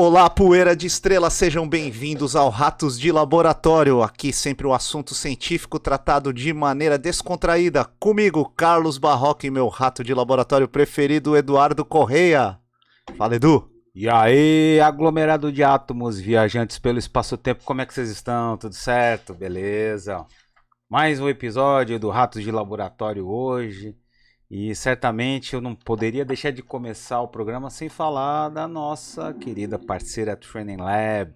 Olá, poeira de estrela, sejam bem-vindos ao Ratos de Laboratório. Aqui sempre o assunto científico tratado de maneira descontraída. Comigo, Carlos Barroca e meu rato de laboratório preferido, Eduardo Correia. Fala, Edu. E aí, aglomerado de átomos, viajantes pelo espaço-tempo, como é que vocês estão? Tudo certo? Beleza? Mais um episódio do Ratos de Laboratório hoje. E certamente eu não poderia deixar de começar o programa sem falar da nossa querida parceira Training Lab,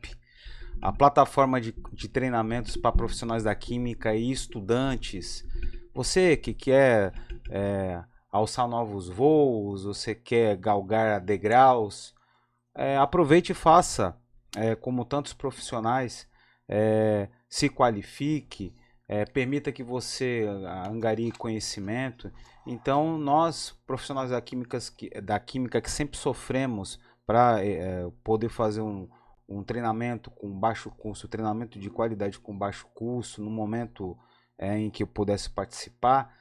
a plataforma de treinamentos para profissionais da química e estudantes. Você que quer alçar novos voos, você quer galgar degraus, aproveite e faça, como tantos profissionais, se qualifique, permita que você angarie conhecimento. Então, nós, profissionais da química que sempre sofremos para poder fazer um treinamento com baixo custo, treinamento de qualidade com baixo custo, no momento em que eu pudesse participar,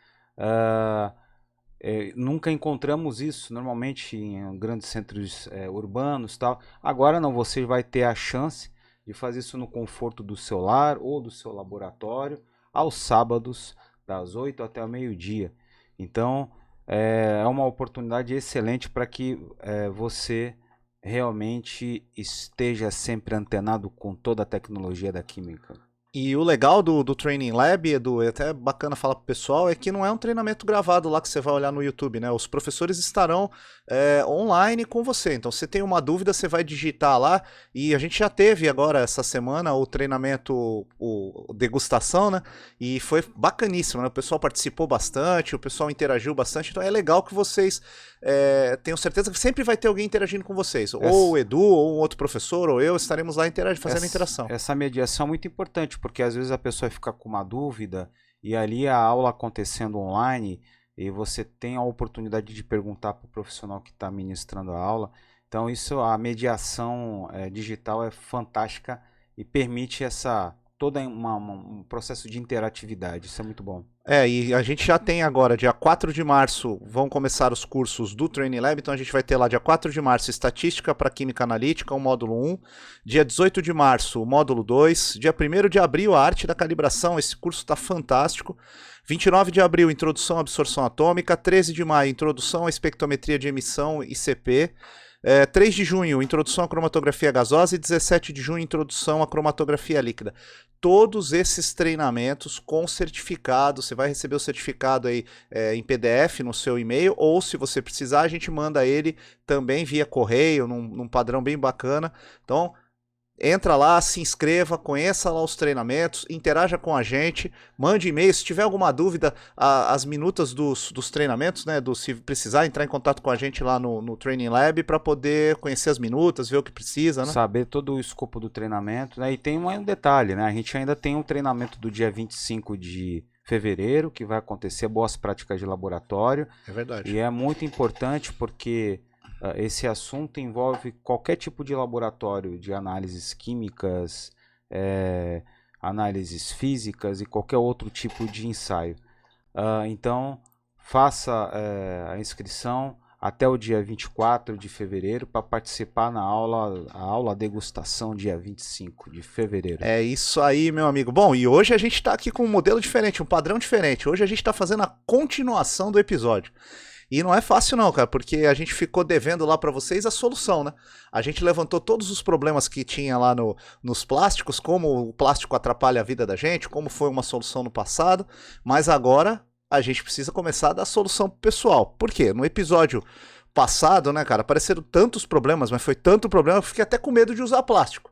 nunca encontramos isso normalmente em grandes centros urbanos, tal. Agora não, você vai ter a chance de fazer isso no conforto do seu lar ou do seu laboratório, aos sábados, das 8 até o meio-dia. Então, é uma oportunidade excelente para que você realmente esteja sempre antenado com toda a tecnologia da química. E o legal do Training Lab, Edu, é até bacana falar pro pessoal, é que não é um treinamento gravado lá que você vai olhar no YouTube, né? Os professores estarão online com você. Então, se tem uma dúvida, você vai digitar lá. E a gente já teve agora, essa semana, o treinamento, o degustação, né? E foi bacaníssimo, né? O pessoal participou bastante, o pessoal interagiu bastante. Então, é legal que vocês tenham certeza que sempre vai ter alguém interagindo com vocês. Ou o Edu, ou um outro professor, ou eu, estaremos lá fazendo interação. Essa mediação é muito importante, porque às vezes a pessoa fica com uma dúvida e ali a aula acontecendo online e você tem a oportunidade de perguntar para o profissional que está ministrando a aula. Então a mediação digital é fantástica e permite todo um processo de interatividade. Isso é muito bom. E a gente já tem agora, dia 4 de março, vão começar os cursos do Training Lab, então a gente vai ter lá dia 4 de março Estatística para Química Analítica, o módulo 1, dia 18 de março o módulo 2, dia 1º de abril a Arte da Calibração, esse curso está fantástico, 29 de abril Introdução à Absorção Atômica, 13 de maio Introdução à Espectrometria de Emissão ICP, 3 de junho, Introdução à Cromatografia Gasosa e 17 de junho, Introdução à Cromatografia Líquida. Todos esses treinamentos com certificado, você vai receber o certificado aí em PDF no seu e-mail, ou se você precisar, a gente manda ele também via correio, num padrão bem bacana. Então, entra lá, se inscreva, conheça lá os treinamentos, interaja com a gente, mande e-mail. Se tiver alguma dúvida, as minutas dos treinamentos, né, se precisar entrar em contato com a gente lá no Training Lab para poder conhecer as minutas, ver o que precisa, né? Saber todo o escopo do treinamento, né? E tem um detalhe, né? A gente ainda tem um treinamento do dia 25 de fevereiro, que vai acontecer, boas práticas de laboratório. É verdade. E é muito importante porque esse assunto envolve qualquer tipo de laboratório de análises químicas, análises físicas e qualquer outro tipo de ensaio. Então, faça a inscrição até o dia 24 de fevereiro para participar a aula degustação dia 25 de fevereiro. É isso aí, meu amigo. Bom, e hoje a gente está aqui com um modelo diferente, um padrão diferente. Hoje a gente está fazendo a continuação do episódio. E não é fácil não, cara, porque a gente ficou devendo lá para vocês a solução, né? A gente levantou todos os problemas que tinha lá nos plásticos, como o plástico atrapalha a vida da gente, como foi uma solução no passado, mas agora a gente precisa começar a dar solução pro pessoal. Por quê? No episódio passado, né, cara, apareceram tantos problemas, mas foi tanto problema que eu fiquei até com medo de usar plástico.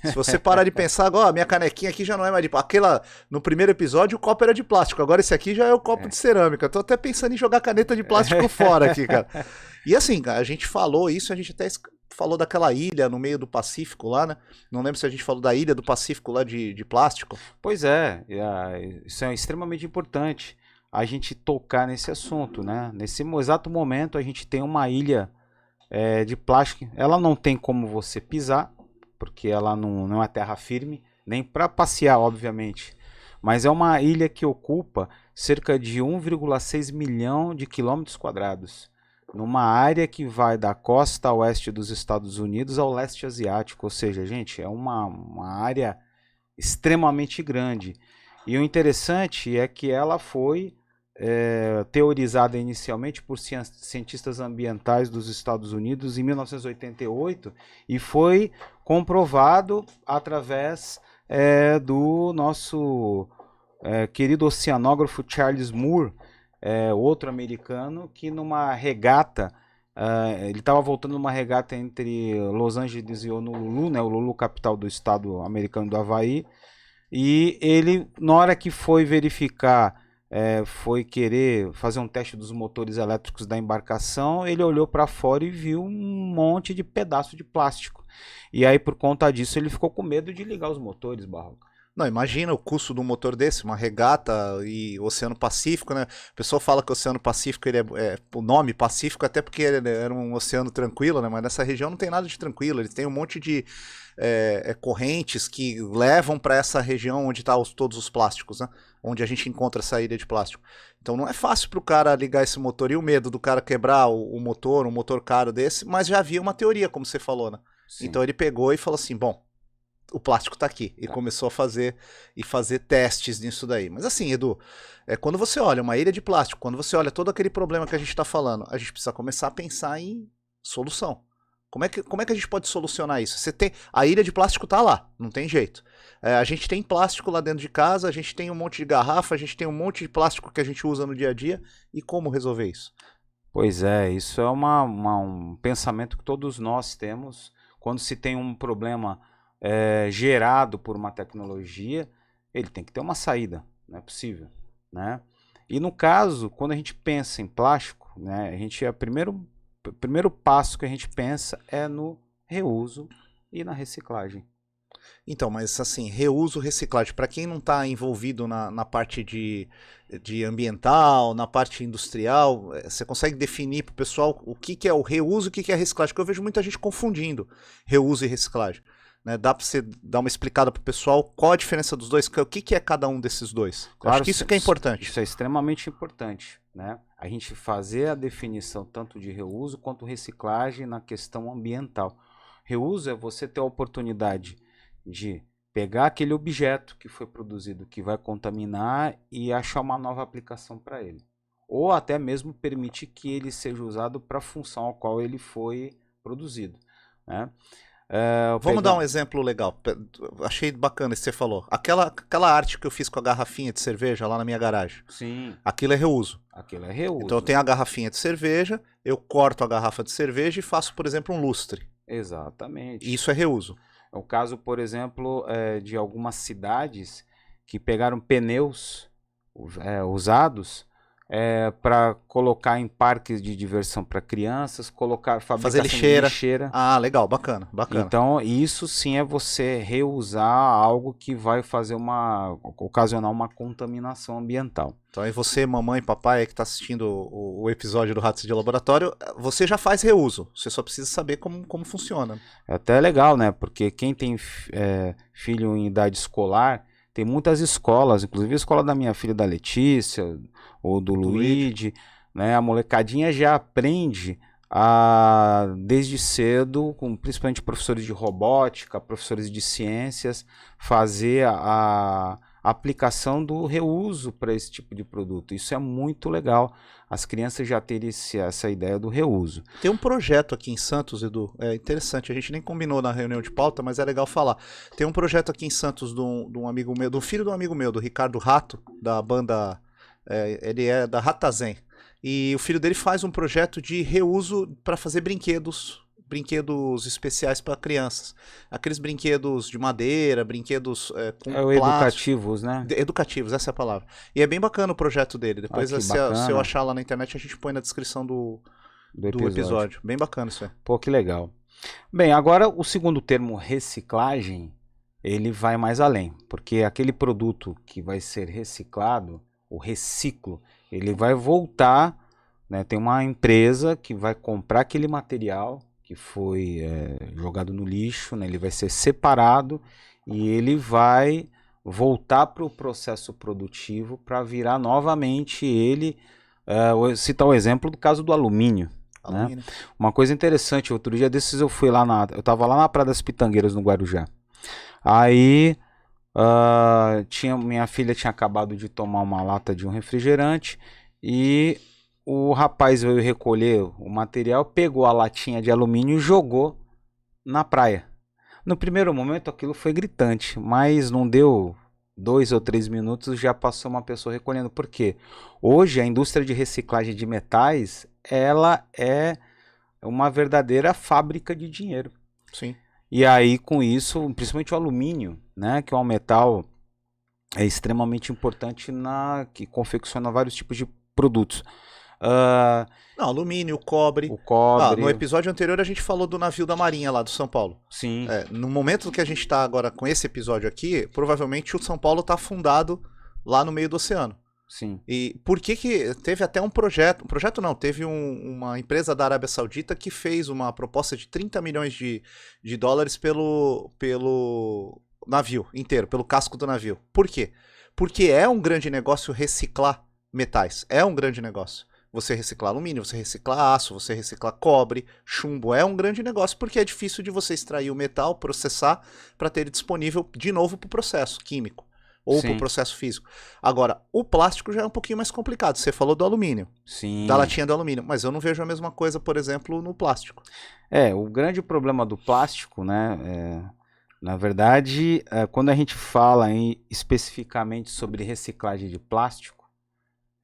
Se você parar de pensar, agora, a minha canequinha aqui já não é mais de plástico. No primeiro episódio o copo era de plástico, agora esse aqui já é o copo de cerâmica. Tô até pensando em jogar caneta de plástico fora aqui, cara. E assim, a gente falou isso, a gente até falou daquela ilha no meio do Pacífico lá, né? Não lembro se a gente falou da ilha do Pacífico lá de plástico. Pois isso é extremamente importante, a gente tocar nesse assunto, né? Nesse exato momento a gente tem uma ilha de plástico, ela não tem como você pisar, porque ela não é terra firme, nem para passear, obviamente. Mas é uma ilha que ocupa cerca de 1,6 milhão de quilômetros quadrados. numa área que vai da costa oeste dos Estados Unidos ao leste asiático. Ou seja, gente, é uma área extremamente grande. E o interessante é que ela foi teorizada inicialmente por cientistas ambientais dos Estados Unidos em 1988 e foi comprovado através do nosso querido oceanógrafo Charles Moore, outro americano, que numa regata, ele estava voltando numa regata entre Los Angeles e Honolulu, né, o Honolulu, capital do estado americano do Havaí, e ele, na hora que foi verificar, foi querer fazer um teste dos motores elétricos da embarcação, ele olhou para fora e viu um monte de pedaço de plástico. E aí, por conta disso, ele ficou com medo de ligar os motores, Barroco. Não, imagina o custo de um motor desse, uma regata e Oceano Pacífico, né? O pessoal fala que o Oceano Pacífico, ele o nome Pacífico, até porque ele era um oceano tranquilo, né? Mas nessa região não tem nada de tranquilo, ele tem um monte de correntes que levam para essa região onde estão todos os plásticos, né? Onde a gente encontra essa ilha de plástico. Então não é fácil para o cara ligar esse motor, e o medo do cara quebrar um motor caro desse, mas já havia uma teoria, como você falou, né? Sim. Então ele pegou e falou assim, bom, o plástico está aqui. E começou a fazer testes nisso daí. Mas assim, Edu, quando você olha uma ilha de plástico, quando você olha todo aquele problema que a gente está falando, a gente precisa começar a pensar em solução. Como é que a gente pode solucionar isso? A ilha de plástico está lá, não tem jeito. A gente tem plástico lá dentro de casa, a gente tem um monte de garrafa, a gente tem um monte de plástico que a gente usa no dia a dia. E como resolver isso? Pois é, isso é um pensamento que todos nós temos quando se tem um problema gerado por uma tecnologia. Ele tem que ter uma saída, não é possível, né? E no caso, quando a gente pensa em plástico, né, o primeiro passo que a gente pensa é no reuso e na reciclagem. Então, mas assim, reuso, reciclagem, para quem não está envolvido na parte de ambiental, na parte industrial, você consegue definir para o pessoal o que é o reuso e o que é a reciclagem? Porque eu vejo muita gente confundindo reuso e reciclagem. Né? Dá para você dar uma explicada para o pessoal qual a diferença dos dois, o que é cada um desses dois? Claro, acho que isso que é importante. Isso é extremamente importante, né? A gente fazer a definição tanto de reuso quanto reciclagem na questão ambiental. Reuso é você ter a oportunidade de pegar aquele objeto que foi produzido, que vai contaminar, e achar uma nova aplicação para ele. Ou até mesmo permitir que ele seja usado para a função a qual ele foi produzido, né? Vamos dar um exemplo legal. Achei bacana isso que você falou. Aquela arte que eu fiz com a garrafinha de cerveja lá na minha garagem. Sim. Aquilo é reuso. Aquilo é reuso. Então eu tenho a garrafinha de cerveja, eu corto a garrafa de cerveja e faço, por exemplo, um lustre. Exatamente. Isso é reuso. É o caso, por exemplo, de algumas cidades que pegaram pneus usados para colocar em parques de diversão para crianças, fazer lixeira. Ah, legal, bacana. Então, isso sim é você reusar algo que vai ocasionar uma contaminação ambiental. Então aí você, mamãe, papai que está assistindo o episódio do Ratos de Laboratório, você já faz reuso, você só precisa saber como funciona. É até legal, né? Porque quem tem filho em idade escolar, tem muitas escolas, inclusive a escola da minha filha, da Letícia, ou do Luigi, né? A molecadinha já aprende desde cedo, principalmente professores de robótica, professores de ciências, fazer a aplicação do reuso para esse tipo de produto. Isso é muito legal, as crianças já terem essa ideia do reuso. Tem um projeto aqui em Santos, Edu, é interessante, a gente nem combinou na reunião de pauta, mas é legal falar. Tem um projeto aqui em Santos de um amigo meu, do filho de um amigo meu, do Ricardo Rato, da banda, ele é da Ratazem, e o filho dele faz um projeto de reuso para fazer brinquedos especiais para crianças. Aqueles brinquedos de madeira, brinquedos com plástico. Educativos, né? Educativos, essa é a palavra. E é bem bacana o projeto dele. Depois, se eu achar lá na internet, a gente põe na descrição do episódio. Bem bacana isso aí. Pô, que legal. Bem, agora o segundo termo, reciclagem, ele vai mais além. Porque aquele produto que vai ser reciclado, o reciclo, ele vai voltar, né? Tem uma empresa que vai comprar aquele material que foi jogado no lixo, né? Ele vai ser separado e ele vai voltar para o processo produtivo para virar novamente ele. Vou citar o exemplo do caso do alumínio. Alumínio. Uma coisa interessante, outro dia desses eu fui eu tava lá na Praia das Pitangueiras, no Guarujá. Aí, minha filha tinha acabado de tomar uma lata de um refrigerante e o rapaz veio recolher o material, pegou a latinha de alumínio e jogou na praia. No primeiro momento aquilo foi gritante, mas não deu 2 ou 3 minutos, já passou uma pessoa recolhendo. Por quê? Hoje a indústria de reciclagem de metais, ela é uma verdadeira fábrica de dinheiro. Sim. E aí com isso, principalmente o alumínio, né, que é um metal extremamente importante que confecciona vários tipos de produtos. Não, alumínio, cobre. O cobre. No episódio anterior a gente falou do navio da Marinha lá do São Paulo. Sim. No momento que a gente está agora com esse episódio aqui, provavelmente o São Paulo está afundado lá no meio do oceano. Sim. E por que teve até um projeto não, teve uma empresa da Arábia Saudita que fez uma proposta de 30 milhões de dólares pelo navio inteiro, pelo casco do navio. Por quê? Porque é um grande negócio reciclar metais, é um grande negócio. Você reciclar alumínio, você reciclar aço, você reciclar cobre, chumbo, é um grande negócio porque é difícil de você extrair o metal, processar, para ter ele disponível de novo para o processo químico ou para o processo físico. Agora, o plástico já é um pouquinho mais complicado. Você falou do alumínio, Sim. da latinha do alumínio, mas eu não vejo a mesma coisa, por exemplo, no plástico. O grande problema do plástico, né, na verdade, quando a gente fala especificamente sobre reciclagem de plástico,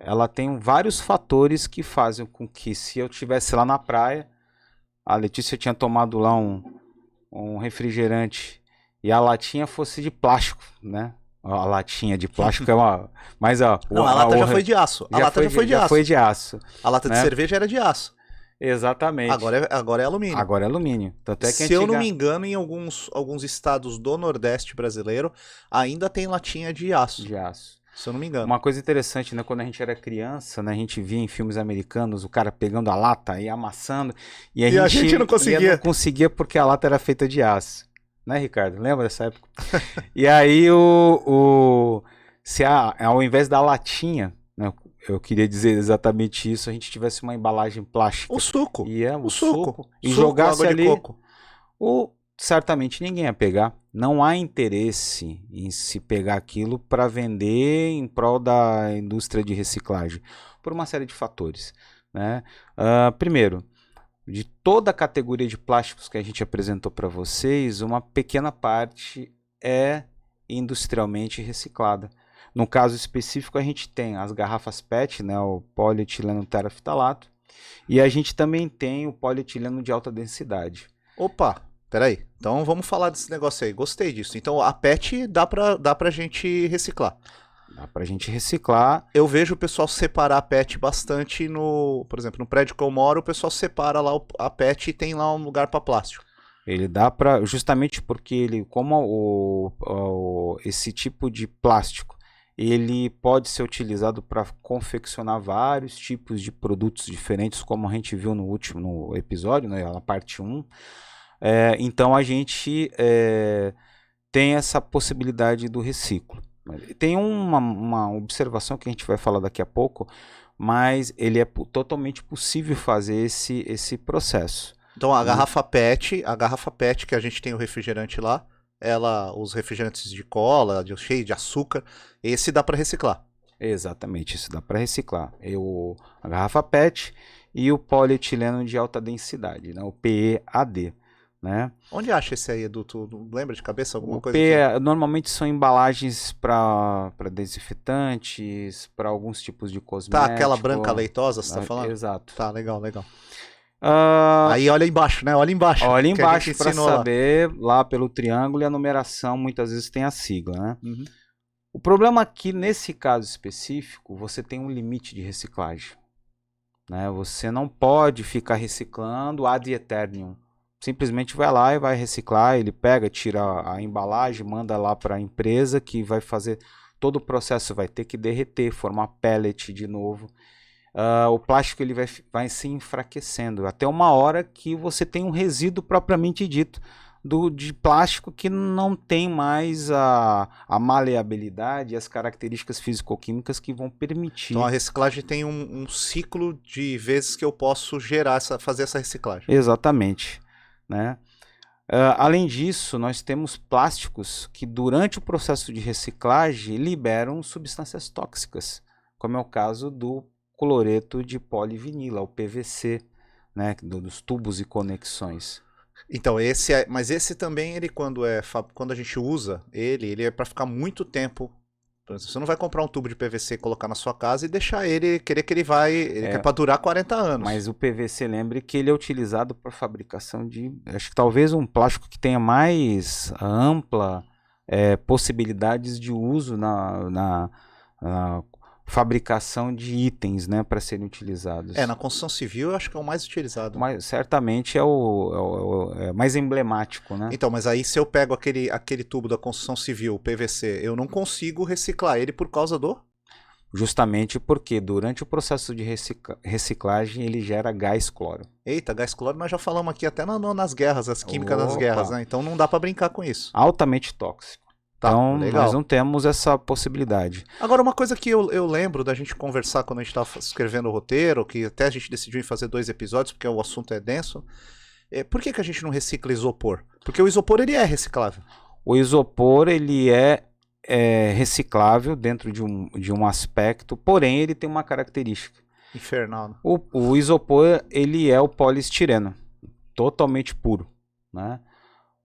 ela tem vários fatores que fazem com que, se eu estivesse lá na praia, a Letícia tinha tomado lá um refrigerante e a latinha fosse de plástico, né? A latinha de plástico é uma... Mas, não, a lata já foi de aço. A lata já foi de aço. A lata de cerveja era de aço. Exatamente. Agora é alumínio. Agora é alumínio. Tanto é que Se eu não me engano, em alguns estados do Nordeste brasileiro, ainda tem latinha de aço. De aço. Se eu não me engano. Uma coisa interessante, né? Quando a gente era criança, né, a gente via em filmes americanos o cara pegando a lata e amassando. E a gente não conseguia. Não conseguia porque a lata era feita de aço. Né, Ricardo? Lembra dessa época? E aí, ao invés da latinha, né, eu queria dizer exatamente isso, a gente tivesse uma embalagem plástica. O suco. O suco. E suco, jogasse água ali. De coco. Certamente ninguém ia pegar. Não há interesse em se pegar aquilo para vender em prol da indústria de reciclagem, por uma série de fatores, né? Primeiro, de toda a categoria de plásticos que a gente apresentou para vocês, uma pequena parte é industrialmente reciclada. No caso específico, a gente tem as garrafas PET, né, o polietileno terafitalato, e a gente também tem o polietileno de alta densidade. Opa! Peraí, então vamos falar desse negócio aí. Gostei disso. Então a PET dá pra gente reciclar. Dá pra gente reciclar. Eu vejo o pessoal separar a PET bastante por exemplo, no prédio que eu moro, o pessoal separa lá a PET e tem lá um lugar para plástico. Ele dá para, justamente porque esse tipo de plástico, ele pode ser utilizado para confeccionar vários tipos de produtos diferentes, como a gente viu no episódio, né, na parte 1. Então a gente tem essa possibilidade do reciclo. Tem uma observação que a gente vai falar daqui a pouco, mas ele é totalmente possível fazer esse processo. Então a garrafa PET que a gente tem o refrigerante lá, os refrigerantes de cola, cheio de açúcar, esse dá para reciclar. Exatamente, isso dá para reciclar. A garrafa PET e o polietileno de alta densidade, né, o PEAD. Né? Onde acha esse aí, Edu? Tu lembra de cabeça alguma coisa? Normalmente são embalagens para desinfetantes, para alguns tipos de cosméticos. Tá, aquela branca leitosa, você tá falando? Exato. Tá, legal. Aí olha embaixo, né? Olha embaixo para saber lá pelo triângulo, e a numeração muitas vezes tem a sigla, né? Uhum. O problema aqui, nesse caso específico, você tem um limite de reciclagem, né? Você não pode ficar reciclando ad eternum. Simplesmente vai lá e vai reciclar, ele pega, tira a embalagem, manda lá para a empresa que vai fazer todo o processo, vai ter que derreter, formar pellet de novo. O plástico ele vai se enfraquecendo, até uma hora que você tem um resíduo propriamente dito de plástico que não tem mais a maleabilidade e as características físico-químicas que vão permitir. Então a reciclagem tem um ciclo de vezes que eu posso fazer essa reciclagem. Exatamente, né? Além disso, nós temos plásticos que durante o processo de reciclagem liberam substâncias tóxicas, como é o caso do cloreto de polivinila, o PVC, né, dos tubos e conexões. Então, mas esse também, ele quando a gente usa ele é para ficar muito tempo. Por exemplo, você não vai comprar um tubo de PVC, colocar na sua casa e deixar ele, querer que ele quer para durar 40 anos. Mas o PVC, lembre que ele é utilizado para fabricação de, acho que talvez um plástico que tenha mais ampla possibilidades de uso na fabricação de itens, né, para serem utilizados. Na construção civil eu acho que é o mais utilizado. Mas certamente é o mais emblemático, né? Então, mas aí se eu pego aquele tubo da construção civil, PVC, eu não consigo reciclar ele por causa do... Justamente porque durante o processo de reciclagem ele gera gás cloro. Eita, gás cloro nós já falamos aqui até nas guerras, as químicas das guerras, né? Então não dá para brincar com isso. Altamente tóxico. Tá, então, legal. Nós não temos essa possibilidade. Agora, uma coisa que eu lembro da gente conversar quando a gente estava escrevendo o roteiro, que até a gente decidiu em fazer 2 episódios, porque o assunto é denso, por que a gente não recicla isopor? Porque o isopor, ele é reciclável. O isopor, ele é reciclável dentro de um aspecto, porém, ele tem uma característica. Infernal, né? O isopor, ele é o poliestireno, totalmente puro, né?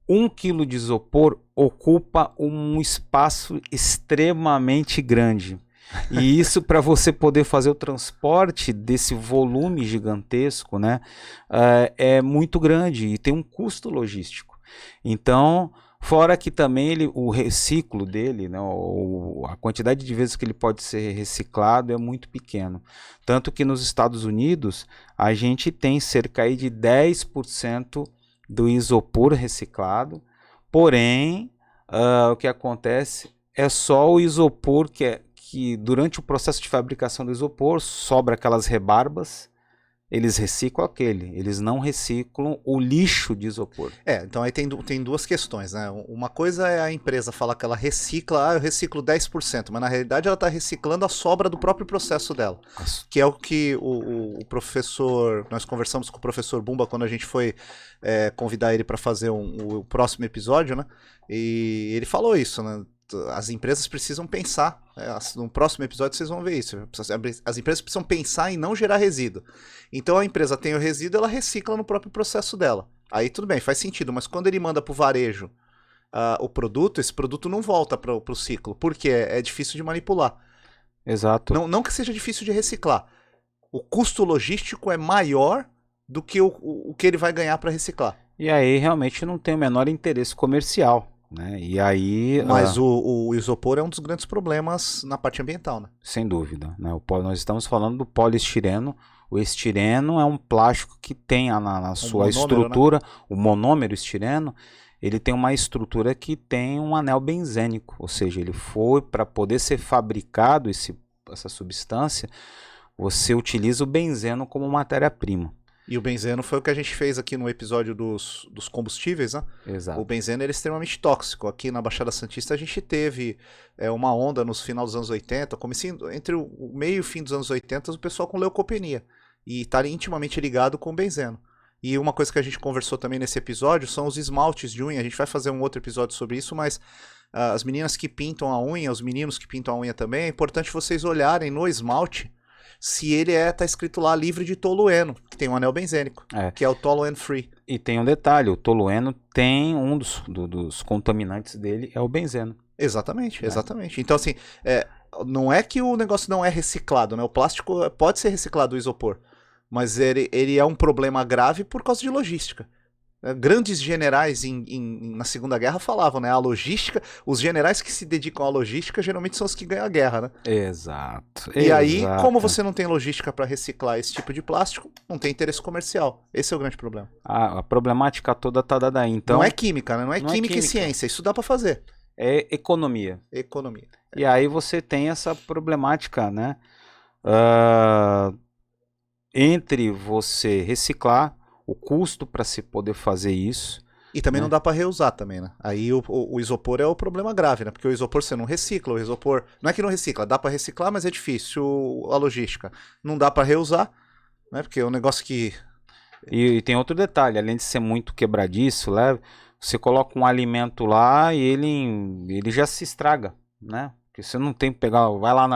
1 quilo de isopor ocupa um espaço extremamente grande. E isso, para você poder fazer o transporte desse volume gigantesco, né, é muito grande e tem um custo logístico. Então, fora que também o reciclo dele, né, a quantidade de vezes que ele pode ser reciclado é muito pequeno. Tanto que nos Estados Unidos, a gente tem cerca aí de 10% do isopor reciclado, porém, o que acontece é só o isopor que durante o processo de fabricação do isopor sobra aquelas rebarbas, eles reciclam eles não reciclam o lixo de isopor. Então aí tem 2 questões, né? Uma coisa é a empresa falar que ela recicla, eu reciclo 10%, mas na realidade ela está reciclando a sobra do próprio processo dela. Que é o que o professor, nós conversamos com o professor Bumba quando a gente foi convidar ele para fazer o próximo episódio, né? E ele falou isso, né? As empresas precisam pensar, no próximo episódio vocês vão ver isso, as empresas precisam pensar em não gerar resíduo. Então a empresa tem o resíduo, ela recicla no próprio processo dela. Aí tudo bem, faz sentido, mas quando ele manda para o varejo o produto, esse produto não volta para o ciclo, porque é difícil de manipular. Exato. Não que seja difícil de reciclar. O custo logístico é maior do que o que ele vai ganhar para reciclar. E aí realmente não tem o menor interesse comercial, né? E aí, mas o isopor é um dos grandes problemas na parte ambiental, né? Sem dúvida, né? Nós estamos falando do poliestireno. O estireno é um plástico que tem na sua estrutura, né? O monômero estireno, ele tem uma estrutura que tem um anel benzênico, ou seja, ele foi para poder ser fabricado essa substância, você utiliza o benzeno como matéria-prima. E o benzeno foi o que a gente fez aqui no episódio dos combustíveis, né? Exato. O benzeno é extremamente tóxico. Aqui na Baixada Santista a gente teve uma onda nos final dos anos 80, entre o meio e o fim dos anos 80, o pessoal com leucopenia. E está intimamente ligado com o benzeno. E uma coisa que a gente conversou também nesse episódio são os esmaltes de unha. A gente vai fazer um outro episódio sobre isso, mas as meninas que pintam a unha, os meninos que pintam a unha também, é importante vocês olharem no esmalte se ele tá escrito lá livre de tolueno, que tem um anel benzênico, que é o toluene free. E tem um detalhe, o tolueno tem um dos contaminantes dele, é o benzeno. Exatamente, exatamente. Então assim, não é que o negócio não é reciclado, né? O plástico pode ser reciclado, o isopor, mas ele é um problema grave por causa de logística. Grandes generais na Segunda Guerra falavam, né? A logística, os generais que se dedicam à logística geralmente são os que ganham a guerra, né? Exato. E aí, como você não tem logística para reciclar esse tipo de plástico, não tem interesse comercial. Esse é o grande problema. A problemática toda tá dada aí. Então, não é química, né? Não é química e ciência. Isso dá para fazer. É economia. Economia. E aí você tem essa problemática, né? Entre você reciclar, o custo para se poder fazer isso. E também né? não dá para reusar também, né? Aí o isopor é o problema grave, né? Porque o isopor você não recicla, o isopor... Não é que não recicla, dá para reciclar, mas é difícil a logística. Não dá para reusar, né? Porque é um negócio que... E tem outro detalhe, além de ser muito quebradiço, leve, você coloca um alimento lá e ele já se estraga, né? Porque você não tem que pegar, vai lá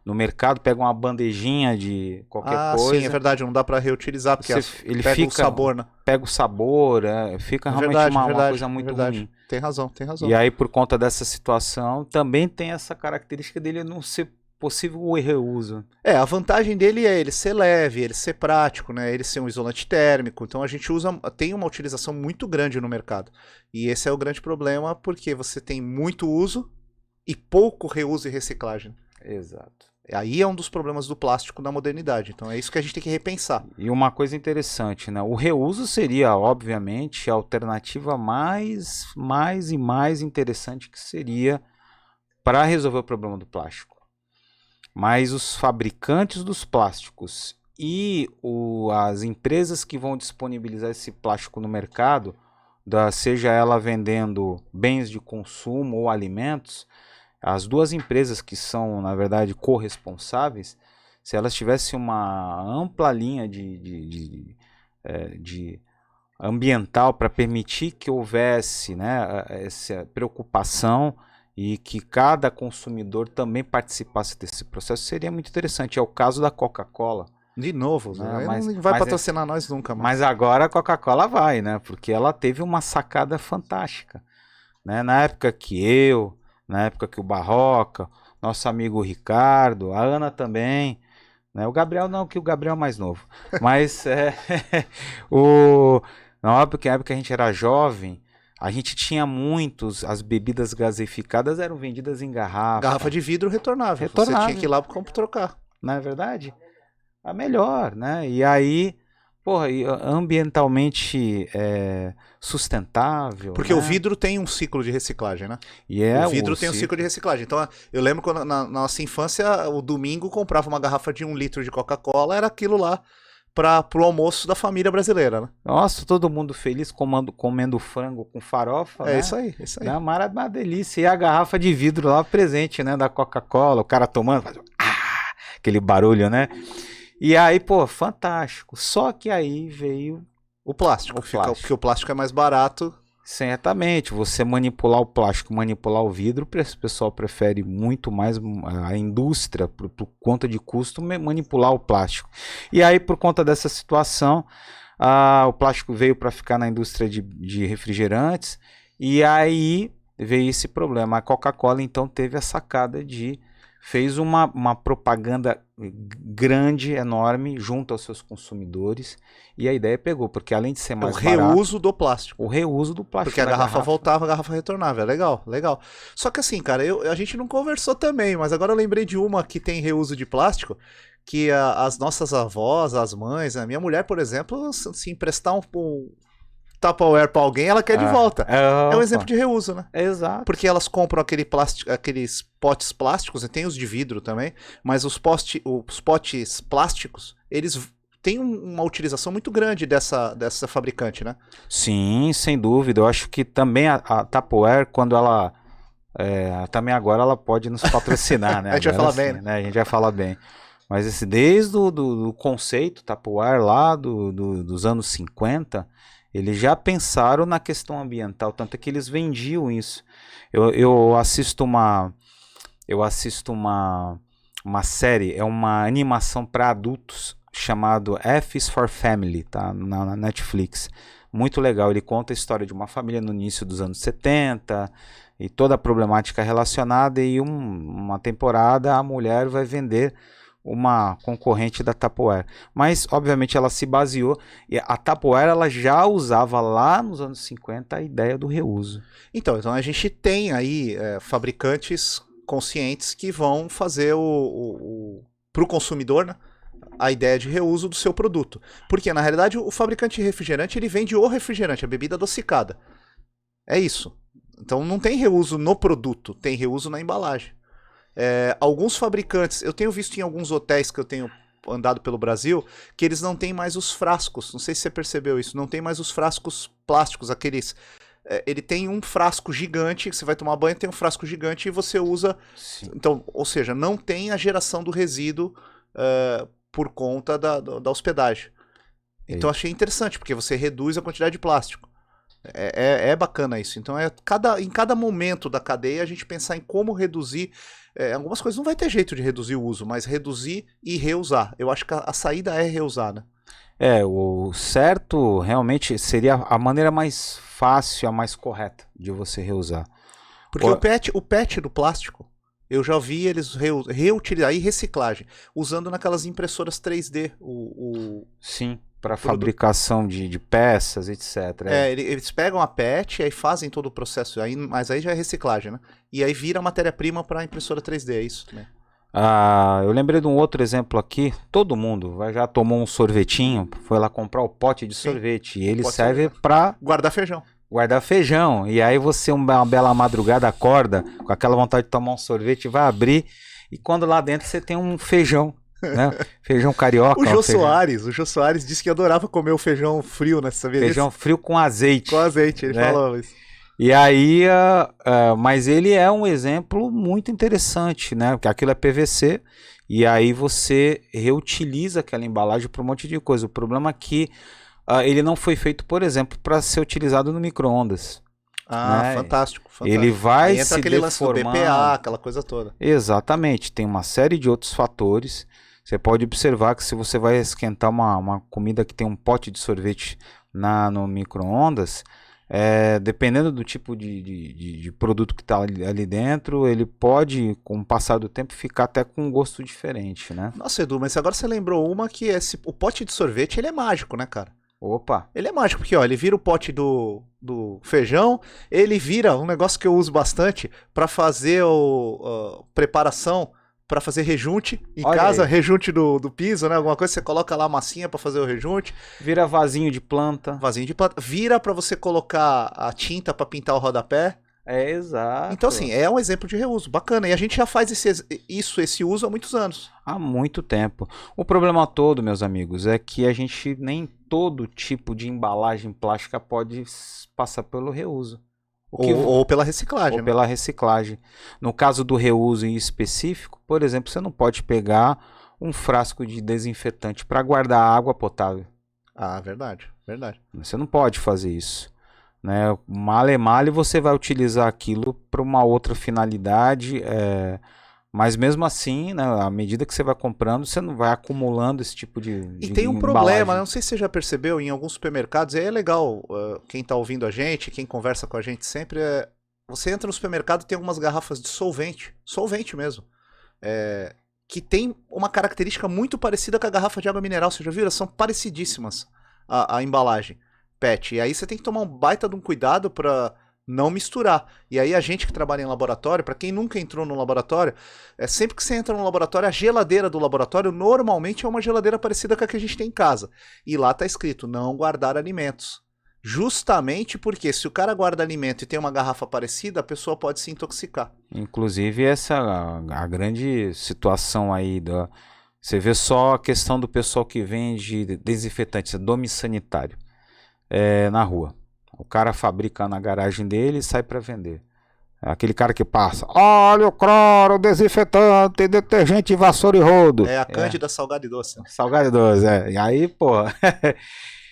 no mercado, pega uma bandejinha de qualquer Sim, é coisa, verdade, não dá para reutilizar, porque ele pega o fica, sabor, né? pega o sabor, fica É realmente verdade, é uma verdade, coisa é muito verdade. ruim. Tem razão, tem razão. E aí, por conta dessa situação, também tem essa característica dele não ser possível o reuso. A vantagem dele é ele ser leve, ele ser prático, né? Ele ser um isolante térmico. Então a gente tem uma utilização muito grande no mercado. E esse é o grande problema, porque você tem muito uso e pouco reuso e reciclagem. Exato. Aí é um dos problemas do plástico na modernidade. Então é isso que a gente tem que repensar. E uma coisa interessante, né? O reuso seria, obviamente, a alternativa mais e mais interessante que seria para resolver o problema do plástico. Mas os fabricantes dos plásticos e as empresas que vão disponibilizar esse plástico no mercado, seja ela vendendo bens de consumo ou alimentos, as duas empresas que são, na verdade, corresponsáveis, se elas tivessem uma ampla linha de ambiental para permitir que houvesse, né, essa preocupação e que cada consumidor também participasse desse processo, seria muito interessante. É o caso da Coca-Cola. De novo, Né? não vai patrocinar nós nunca mais. Mas agora a Coca-Cola vai, né? Porque ela teve uma sacada fantástica. Né? Na época que o Barroca, nosso amigo Ricardo, a Ana também, né? O Gabriel não, que o Gabriel é mais novo. Mas na época que a gente era jovem, a gente tinha as bebidas gaseificadas eram vendidas em garrafa. Garrafa de vidro retornável. Você tinha que ir lá para trocar. Não é verdade? A melhor, né? E aí, porra, ambientalmente sustentável. Porque né? o vidro tem um ciclo de reciclagem, né? E o vidro tem um ciclo de reciclagem. Então, eu lembro quando na nossa infância, o domingo comprava uma garrafa de 1 litro de Coca-Cola, era aquilo lá pro almoço da família brasileira, né? Nossa, todo mundo feliz comendo frango com farofa, né? Isso aí, isso aí. Uma delícia. E a garrafa de vidro lá presente, né? Da Coca-Cola, o cara tomando, faz aquele barulho, né? E aí, pô, fantástico. Só que aí veio o plástico. Porque o plástico é mais barato. Certamente, você manipular o plástico, manipular o vidro, o pessoal prefere muito mais a indústria, por conta de custo, manipular o plástico. E aí, por conta dessa situação, o plástico veio para ficar na indústria de refrigerantes, e aí veio esse problema. A Coca-Cola, então, teve a sacada fez uma propaganda grande, enorme, junto aos seus consumidores, e a ideia pegou, porque além de ser mais barato... O reuso do plástico. O reuso do plástico. Porque a garrafa voltava, a garrafa retornava. É legal, legal. Só que assim, cara, a gente não conversou também, mas agora eu lembrei de uma que tem reuso de plástico, que as nossas avós, as mães, a minha mulher, por exemplo, se emprestar um Tupperware pra alguém, ela quer de volta. É um exemplo de reuso, né? Exato. Porque elas compram aqueles potes plásticos, e tem os de vidro também, mas os potes plásticos, eles têm uma utilização muito grande dessa fabricante, né? Sim, sem dúvida. Eu acho que também a Tupperware, quando ela... também agora ela pode nos patrocinar, né? A gente vai falar bem, né? A gente vai falar bem. Mas desde o conceito Tupperware lá dos anos 50... Eles já pensaram na questão ambiental, tanto é que eles vendiam isso. Eu assisto uma série, é uma animação para adultos chamado F is for Family, tá? Na Netflix. Muito legal, ele conta a história de uma família no início dos anos 70 e toda a problemática relacionada, e uma temporada a mulher vai vender uma concorrente da Tupperware, mas obviamente ela se baseou, e a Tupperware ela já usava lá nos anos 50 a ideia do reuso. Então a gente tem aí fabricantes conscientes que vão fazer para o consumidor, né, a ideia de reuso do seu produto, porque na realidade o fabricante de refrigerante ele vende o refrigerante, a bebida adocicada, é isso. Então não tem reuso no produto, tem reuso na embalagem. Alguns fabricantes, eu tenho visto em alguns hotéis que eu tenho andado pelo Brasil, que eles não têm mais os frascos. Não sei se você percebeu isso. Não tem mais os frascos plásticos, aqueles. Ele tem um frasco gigante, que você vai tomar banho, tem um frasco gigante e você usa. Sim. Então, ou seja, não tem a geração do resíduo por conta da hospedagem. Então achei interessante, porque você reduz a quantidade de plástico. É bacana isso. Então, em cada momento da cadeia, a gente pensar em como reduzir. Algumas coisas não vai ter jeito de reduzir o uso, mas reduzir e reusar. Eu acho que a saída é reusar, né? O certo realmente seria a maneira mais fácil, a mais correta de você reusar. Porque o PET do plástico, eu já vi eles reutilizar e reciclagem, usando naquelas impressoras 3D. Sim, para fabricação de peças, etc. Eles pegam a PET e aí fazem todo o processo, mas aí já é reciclagem, né? E aí vira matéria-prima para a impressora 3D, é isso também. Eu lembrei de um outro exemplo aqui. Todo mundo já tomou um sorvetinho, foi lá comprar o pote de sorvete. E ele serve para guardar feijão. Guardar feijão. E aí você, uma bela madrugada, acorda com aquela vontade de tomar um sorvete, vai abrir. E quando lá dentro você tem um feijão, né? Feijão carioca. O Jô Soares disse que adorava comer o feijão frio, né? Você sabia feijão disso? Frio com azeite. Com azeite, ele falou isso. E aí, mas ele é um exemplo muito interessante, né? Porque aquilo é PVC e aí você reutiliza aquela embalagem para um monte de coisa. O problema é que ele não foi feito, por exemplo, para ser utilizado no micro-ondas. Né? Fantástico. Ele vai aí entra se aquele lance do BPA, aquela coisa toda. Exatamente, tem uma série de outros fatores. Você pode observar que se você vai esquentar uma comida que tem um pote de sorvete no micro-ondas, dependendo do tipo de produto que está ali dentro, ele pode, com o passar do tempo, ficar até com um gosto diferente, né? Nossa, Edu, mas agora você lembrou uma que o pote de sorvete, ele é mágico, né, cara? Opa! Ele é mágico, porque ó, ele vira o pote do feijão, ele vira um negócio que eu uso bastante para fazer preparação, para fazer rejunte em casa, aí. Rejunte do piso, né? Alguma coisa, você coloca lá a massinha para fazer o rejunte. Vira vasinho de planta. Vasinho de planta. Vira para você colocar a tinta para pintar o rodapé. Exato. Então, assim, é um exemplo de reuso. Bacana. E a gente já faz esse uso há muitos anos. Há muito tempo. O problema todo, meus amigos, é que a gente nem todo tipo de embalagem plástica pode passar pelo reuso. Ou pela reciclagem. Ou pela reciclagem. No caso do reuso em específico, por exemplo, você não pode pegar um frasco de desinfetante para guardar água potável. Verdade. Você não pode fazer isso. Né? Male você vai utilizar aquilo para uma outra finalidade, mas mesmo assim, né, à medida que você vai comprando, você não vai acumulando esse tipo de E tem um problema, não sei se você já percebeu, em alguns supermercados, e aí é legal, quem está ouvindo a gente, quem conversa com a gente sempre, você entra no supermercado e tem algumas garrafas de solvente mesmo, que tem uma característica muito parecida com a garrafa de água mineral, você já viu? Elas são parecidíssimas, a embalagem PET, e aí você tem que tomar um baita de um cuidado para não misturar. E aí a gente que trabalha em laboratório, para quem nunca entrou no laboratório, sempre que você entra no laboratório, a geladeira do laboratório normalmente é uma geladeira parecida com a que a gente tem em casa. E lá está escrito, não guardar alimentos. Justamente porque se o cara guarda alimento e tem uma garrafa parecida, a pessoa pode se intoxicar. Inclusive a grande situação aí, você vê só a questão do pessoal que vende desinfetantes, dome sanitário, na rua. O cara fabrica na garagem dele e sai para vender. Aquele cara que passa, óleo, cloro, desinfetante, detergente, vassoura e rodo. É a Cândida salgado e doce. Salgado e doce, E aí, pô...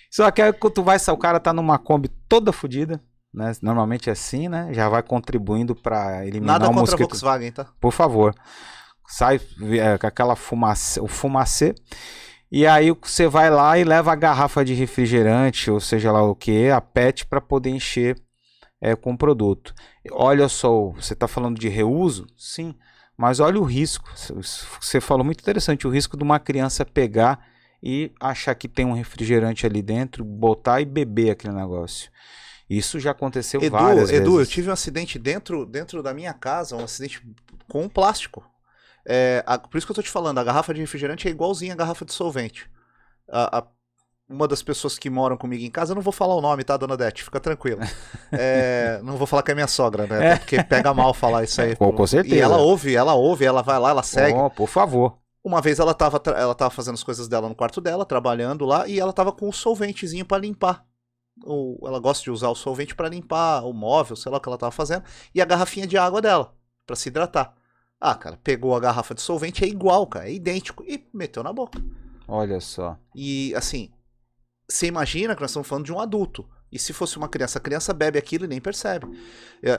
Só que aí quando tu vai, o cara tá numa Kombi toda fodida, né? Normalmente é assim, né? Já vai contribuindo para eliminar o mosquito. Nada contra a Volkswagen, tá? Por favor. Sai com aquela o fumacê. E aí você vai lá e leva a garrafa de refrigerante, ou seja lá o que, a PET, para poder encher com o produto. Olha só, você está falando de reuso? Sim, mas olha o risco. Você falou muito interessante, o risco de uma criança pegar e achar que tem um refrigerante ali dentro, botar e beber aquele negócio. Isso já aconteceu várias vezes. Edu, eu tive um acidente dentro da minha casa, um acidente com plástico. Por isso que eu tô te falando, a garrafa de refrigerante é igualzinha a garrafa de solvente. Uma das pessoas que moram comigo em casa, eu não vou falar o nome, tá, dona Dete? Fica tranquila. Não vou falar que é minha sogra, né? Porque pega mal falar isso aí. Com certeza. E ela ouve, ela vai lá, ela segue. Por favor. Uma vez ela tava fazendo as coisas dela no quarto dela, trabalhando lá, e ela tava com o solventezinho para limpar. Ela gosta de usar o solvente para limpar o móvel, sei lá o que ela tava fazendo, e a garrafinha de água dela, para se hidratar. Ah, cara, pegou a garrafa de solvente, é igual, cara, é idêntico, e meteu na boca. Olha só. E, assim, você imagina que nós estamos falando de um adulto. E se fosse uma criança, a criança bebe aquilo e nem percebe.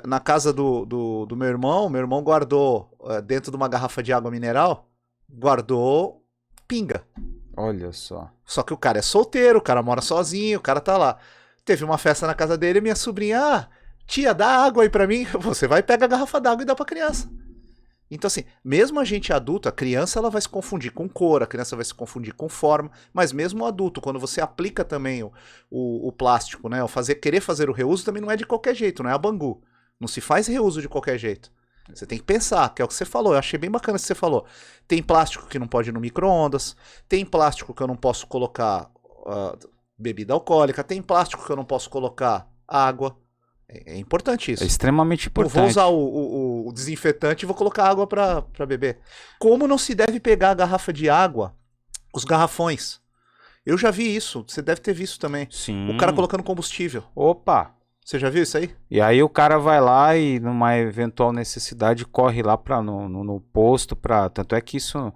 Na casa do meu irmão guardou dentro de uma garrafa de água mineral, guardou pinga. Olha só. Só que o cara é solteiro, o cara mora sozinho, o cara tá lá. Teve uma festa na casa dele e minha sobrinha, tia, dá água aí pra mim. Você vai, pega a garrafa d'água e dá pra criança. Então, assim, mesmo a gente adulto, a criança ela vai se confundir com cor, a criança vai se confundir com forma, mas mesmo o adulto, quando você aplica também o plástico, né, querer fazer o reuso também não é de qualquer jeito, não é a Bangu. Não se faz reuso de qualquer jeito. Você tem que pensar, que é o que você falou, eu achei bem bacana o que você falou. Tem plástico que não pode ir no micro-ondas, tem plástico que eu não posso colocar bebida alcoólica, tem plástico que eu não posso colocar água. É importante isso. É extremamente importante. Eu vou usar o desinfetante e vou colocar água pra beber. Como não se deve pegar a garrafa de água, os garrafões? Eu já vi isso, você deve ter visto também. Sim. O cara colocando combustível. Opa! Você já viu isso aí? E aí o cara vai lá e numa eventual necessidade corre lá no posto para... Tanto é que isso,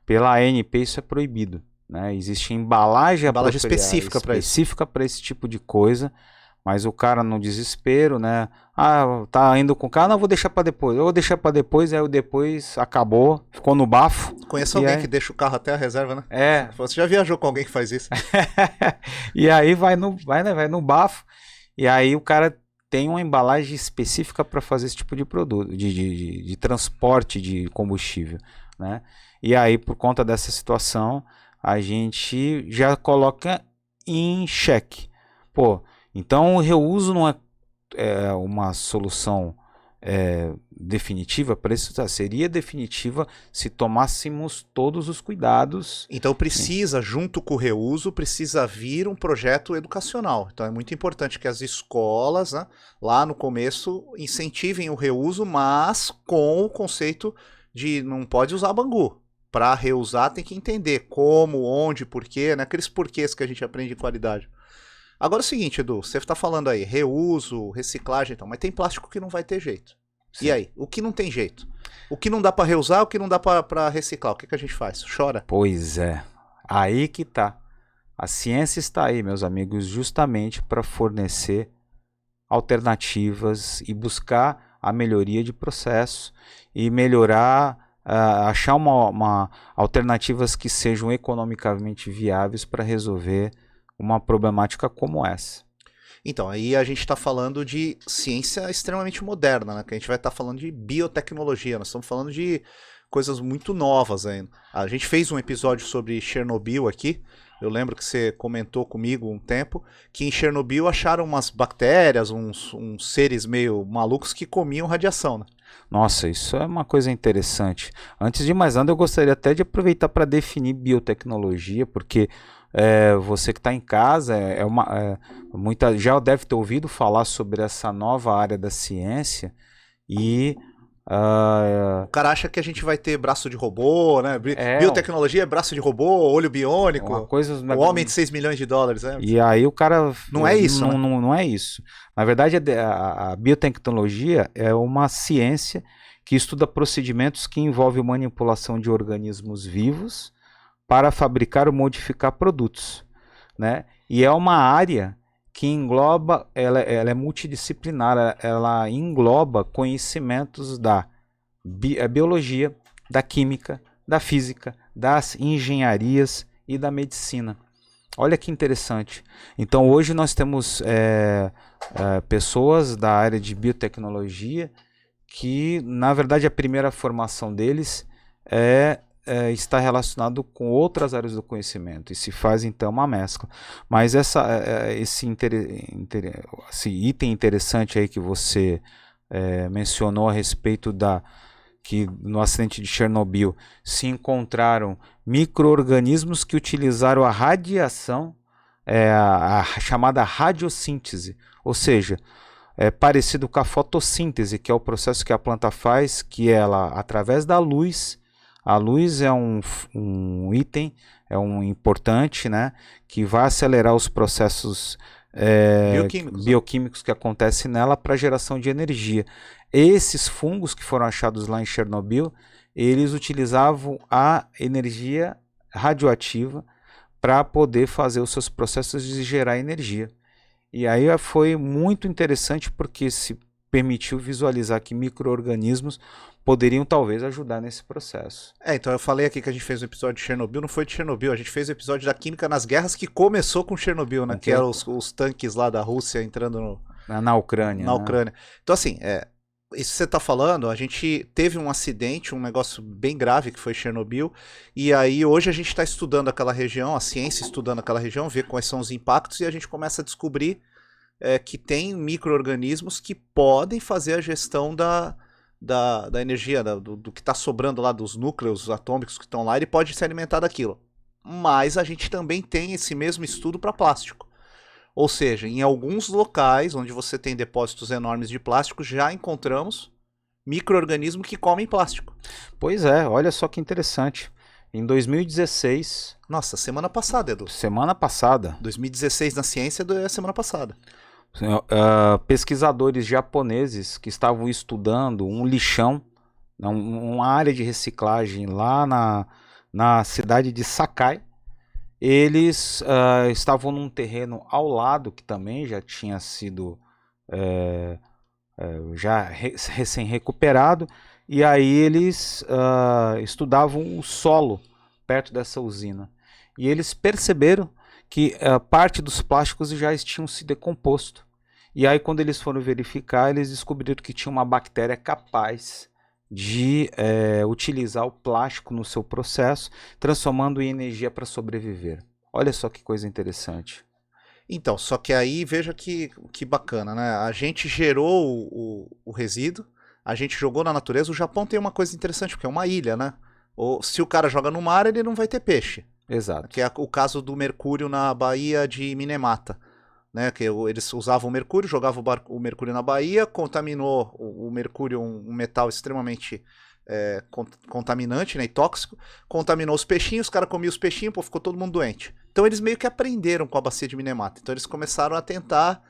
pela ANP, isso é proibido. Né? Existe embalagem específica para esse tipo de coisa. Mas o cara no desespero, né? Ah, tá indo com o carro, não, vou deixar pra depois. Eu vou deixar pra depois, aí o depois acabou, ficou no bafo. Conheço alguém que deixa o carro até a reserva, né? É. Você já viajou com alguém que faz isso? E aí vai no bafo. E aí o cara tem uma embalagem específica para fazer esse tipo de produto, de transporte de combustível, né? E aí, por conta dessa situação, a gente já coloca em xeque. Pô, então o reuso não é uma solução definitiva para isso, seria definitiva se tomássemos todos os cuidados. Então precisa, junto com o reuso, precisa vir um projeto educacional. Então é muito importante que as escolas, né, lá no começo, incentivem o reuso, mas com o conceito de não pode usar Bangu. Para reusar tem que entender como, onde, porquê, né, aqueles porquês que a gente aprende em qualidade. Agora é o seguinte, Edu, você está falando aí, reuso, reciclagem e tal, mas tem plástico que não vai ter jeito. Sim. E aí, o que não tem jeito? O que não dá para reusar, o que não dá para reciclar, o que a gente faz? Chora? Pois é, aí que tá. A ciência está aí, meus amigos, justamente para fornecer alternativas e buscar a melhoria de processo e melhorar, achar alternativas que sejam economicamente viáveis para resolver uma problemática como essa. Então, aí a gente está falando de ciência extremamente moderna, né? Que a gente vai estar falando de biotecnologia, nós estamos falando de coisas muito novas ainda. A gente fez um episódio sobre Chernobyl aqui, eu lembro que você comentou comigo um tempo, que em Chernobyl acharam umas bactérias, uns seres meio malucos que comiam radiação, né? Nossa, isso é uma coisa interessante. Antes de mais nada, eu gostaria até de aproveitar para definir biotecnologia, porque você que está em casa já deve ter ouvido falar sobre essa nova área da ciência e o cara acha que a gente vai ter braço de robô, né? Biotecnologia é braço de robô, olho biônico, o homem de 6 milhões de dólares. Né? E aí o cara... Não é isso, né? Não é isso. Na verdade, a biotecnologia é uma ciência que estuda procedimentos que envolvem manipulação de organismos vivos para fabricar ou modificar produtos, né? E é uma área que engloba, ela é multidisciplinar, ela engloba conhecimentos da biologia, da química, da física, das engenharias e da medicina. Olha que interessante. Então hoje nós temos pessoas da área biotecnologia que, na verdade, a primeira formação deles está relacionado com outras áreas do conhecimento e se faz então uma mescla. Mas esse item interessante aí que você mencionou a respeito que no acidente de Chernobyl se encontraram micro-organismos que utilizaram a radiação, a chamada radiossíntese, ou seja, é parecido com a fotossíntese, que é o processo que a planta faz, que ela, através da luz, A luz é um item, é um importante, né, que vai acelerar os processos bioquímicos que acontecem nela para geração de energia. Esses fungos que foram achados lá em Chernobyl, eles utilizavam a energia radioativa para poder fazer os seus processos de gerar energia. E aí foi muito interessante porque se permitiu visualizar que micro-organismos poderiam talvez ajudar nesse processo. Então eu falei aqui que a gente fez um episódio de Chernobyl, não foi de Chernobyl, a gente fez o episódio da química nas guerras que começou com Chernobyl, né? Que eram os tanques lá da Rússia entrando na Ucrânia. Na Ucrânia. Então assim, isso que você está falando, a gente teve um acidente, um negócio bem grave que foi Chernobyl, e aí hoje a gente está estudando aquela região, a ciência estudando aquela região, ver quais são os impactos, e a gente começa a descobrir que tem micro-organismos que podem fazer a gestão da energia, do que está sobrando lá dos núcleos atômicos que estão lá, ele pode se alimentar daquilo. Mas a gente também tem esse mesmo estudo para plástico. Ou seja, em alguns locais onde você tem depósitos enormes de plástico, já encontramos micro-organismos que comem plástico. Pois é, olha só que interessante. Em 2016... Nossa, semana passada, Edu. Semana passada. 2016 na ciência é semana passada. Pesquisadores japoneses que estavam estudando um lixão, uma área de reciclagem lá na cidade de Sakai. Eles estavam num terreno ao lado que também já tinha sido recém-recuperado, e aí eles estudavam o solo perto dessa usina. E eles perceberam que parte dos plásticos já tinham se decomposto. E aí quando eles foram verificar, eles descobriram que tinha uma bactéria capaz de utilizar o plástico no seu processo, transformando em energia para sobreviver. Olha só que coisa interessante. Então, só que aí veja que bacana, né? A gente gerou o resíduo, a gente jogou na natureza. O Japão tem uma coisa interessante, porque é uma ilha, né? Se o cara joga no mar, ele não vai ter peixe. Exato. Que é o caso do mercúrio na Baía de Minamata. Né, que eles usavam o mercúrio, jogavam o mercúrio na Baía, contaminou o mercúrio, um metal extremamente contaminante, né, e tóxico, contaminou os peixinhos, os caras comiam os peixinhos, pô, ficou todo mundo doente. Então eles meio que aprenderam com a bacia de Minamata. Então eles começaram a tentar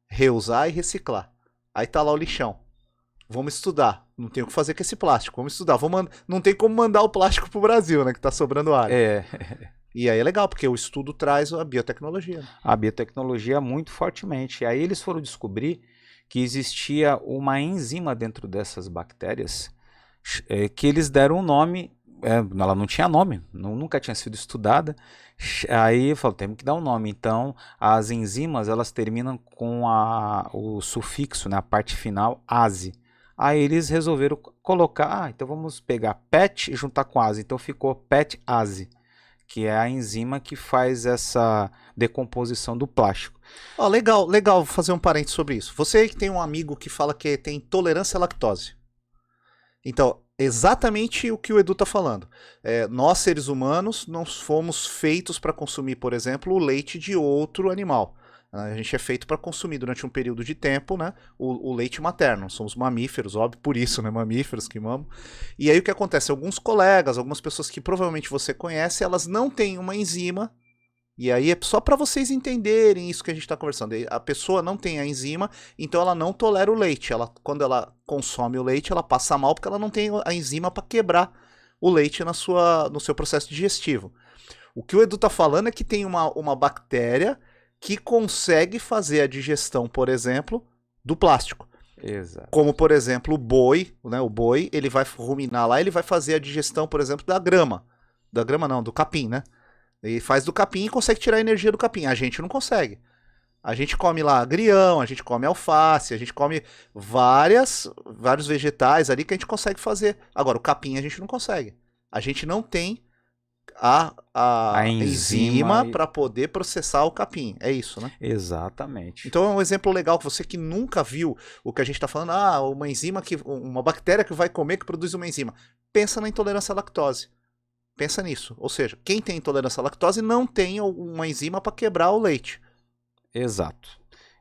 reusar e reciclar. Aí tá lá o lixão. Vamos estudar. Não tem o que fazer com esse plástico. Vamos estudar. Não tem como mandar o plástico pro Brasil, né, que tá sobrando área. E aí é legal, porque o estudo traz a biotecnologia. A biotecnologia muito fortemente. E aí eles foram descobrir que existia uma enzima dentro dessas bactérias que eles deram um nome, ela não tinha nome, nunca tinha sido estudada. Aí falou, temos que dar um nome. Então as enzimas, elas terminam com o sufixo, né, a parte final, ase. Aí eles resolveram colocar, então vamos pegar PET e juntar com ase. Então ficou PET-ase, que é a enzima que faz essa decomposição do plástico. Legal fazer um parênteses sobre isso. Você que tem um amigo que fala que tem intolerância à lactose. Então, exatamente o que o Edu está falando. Nós, seres humanos, não fomos feitos para consumir, por exemplo, o leite de outro animal. A gente é feito para consumir durante um período de tempo, né, o leite materno. Somos mamíferos, óbvio, por isso, né, mamíferos que mamam. E aí o que acontece? Alguns colegas, algumas pessoas que provavelmente você conhece, elas não têm uma enzima. E aí é só para vocês entenderem isso que a gente está conversando. A pessoa não tem a enzima, então ela não tolera o leite. Quando ela consome o leite, ela passa mal porque ela não tem a enzima para quebrar o leite no seu processo digestivo. O que o Edu está falando é que tem uma bactéria que consegue fazer a digestão, por exemplo, do plástico. Exato. Como, por exemplo, o boi, né? O boi, ele vai ruminar lá, ele vai fazer a digestão, por exemplo, da grama. Da grama não, do capim, né? Ele faz do capim e consegue tirar a energia do capim. A gente não consegue. A gente come lá agrião, a gente come alface, a gente come vários vegetais ali que a gente consegue fazer. Agora, o capim a gente não consegue. A gente não tem a enzima para poder processar o capim. É isso, né? Exatamente. Então é um exemplo legal que você que nunca viu o que a gente está falando, uma enzima uma bactéria que vai comer que produz uma enzima. Pensa na intolerância à lactose. Pensa nisso. Ou seja, quem tem intolerância à lactose não tem uma enzima para quebrar o leite. Exato.